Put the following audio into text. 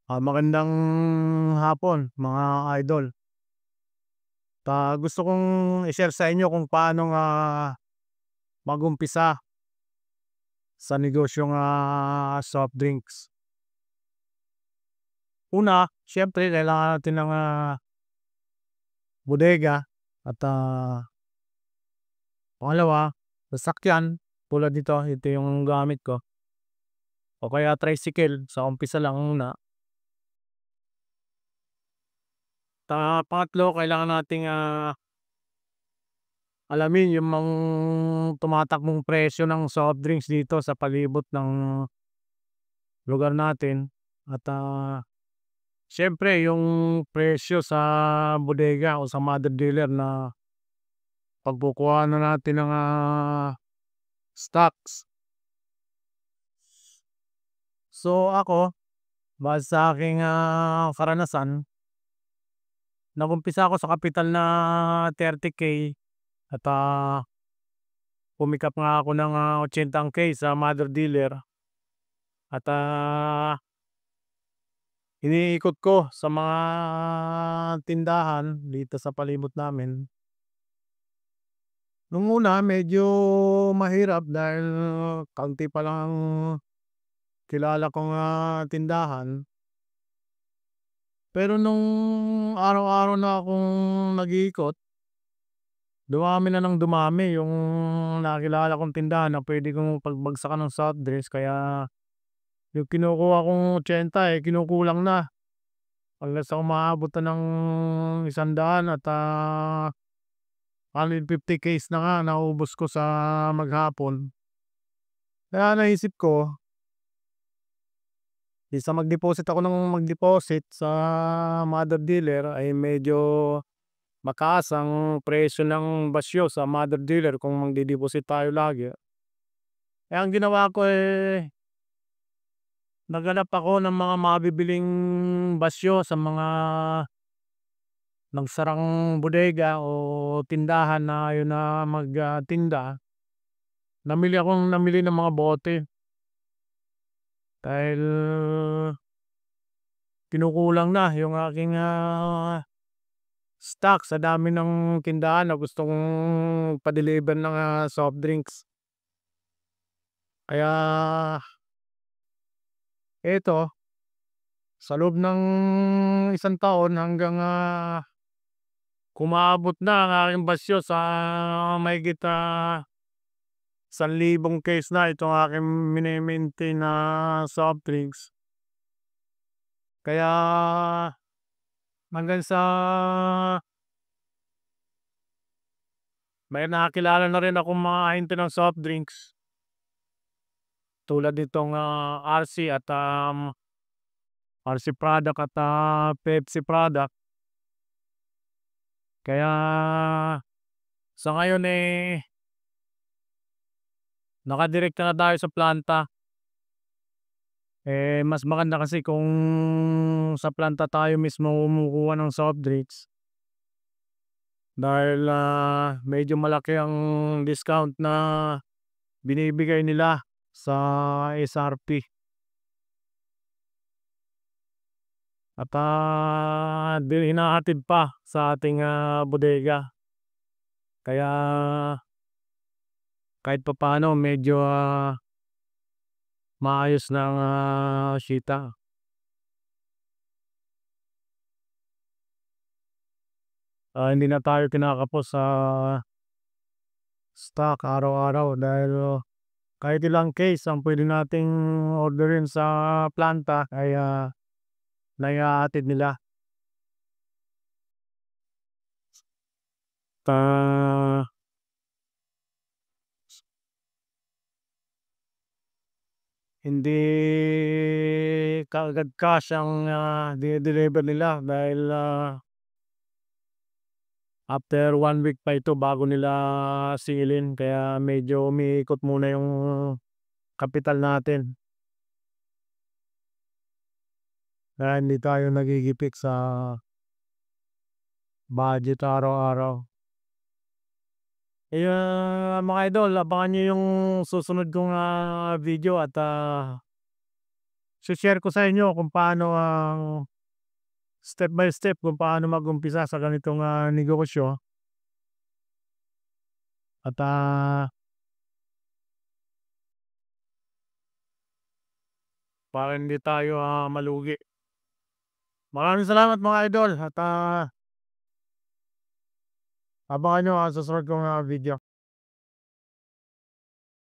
Magandang hapon mga idol. Gusto kong i-share sa inyo kung paano mag-umpisa sa negosyong soft drinks. Una, siyempre kailangan natin ng bodega at pangalawa, sasakyan tulad nito, ito yung gamit ko o kaya tricycle sa umpisa lang muna. Pangatlo, kailangan nating alamin yung tumatakbong presyo ng soft drinks dito sa palibot ng lugar natin at siyempre yung presyo sa bodega o sa mother dealer na pagkukuhanan natin ng stocks. So ako, base sa aking karanasan, nag-umpisa ako sa kapital na 30K at pumikap nga ako ng 80K sa mother dealer at iniikot ko sa mga tindahan dito sa palibot namin. Nung una medyo mahirap dahil kaunti pa lang ang kilala kong tindahan. Pero nung araw-araw na akong nag-iikot, dumami na ng dumami yung nakilala kong tindahan na puwede kong pagbagsakan ng soft drinks, kaya yung kinukuha kong 80, kinukulang na. Hanggang sa umaabot na ng 100 at 150 case na nga naubos ko sa maghapon. Kaya naisip ko, kaysa mag-deposit ako ng mag-deposit sa mother dealer ay medyo mataas ang presyo ng basyo sa mother dealer kung magde-deposit tayo lagi. Kaya ang ginawa ko, naghanap ako ng mga mabibiling basyo sa mga nagsarang bodega o tindahan na ayaw na tinda. Namili ng mga bote dahil kinukulang na yung aking stock sa dami ng tindahan na gustong pa-deliver ng soft drinks. Kaya eto, sa loob ng isang taon hanggang kumaabot na ang aking basyo sa mahigit 1,000 case na itong aking mini-maintain na soft drinks. Kaya hanggang sa may nakakilala na rin akong mga ahente ng soft drinks. Tulad nitong RC at RC product at Pepsi product. Kaya sa ngayon, nakadirekta na tayo sa planta. Mas maganda kasi kung sa planta tayo mismo kumukuha ng soft drinks. Dahil medyo malaki ang discount na binibigay nila sa SRP. At hinahatid pa sa ating bodega. Kaya kahit papaano medyo maayos na ang kita. Hindi na tayo kinakapos sa stock araw-araw dahil kahit ilang case ang pwede nating orderin sa planta ay naihahatid nila. Hindi kaagad cash ang dine-deliver nila dahil after 1 week pa ito bago nila singilin, kaya medyo umiikot muna yung kapital natin. Kaya hindi tayo nagigipik sa budget araw-araw. Mga idol, abangan niyo yung susunod kong video at she-share ko sa inyo kung paano ang step by step kung paano mag-umpisa sa ganitong, negosyo at, para hindi tayo, malugi. Maraming salamat mga idol at, abangan niyo ang susunod kong, video.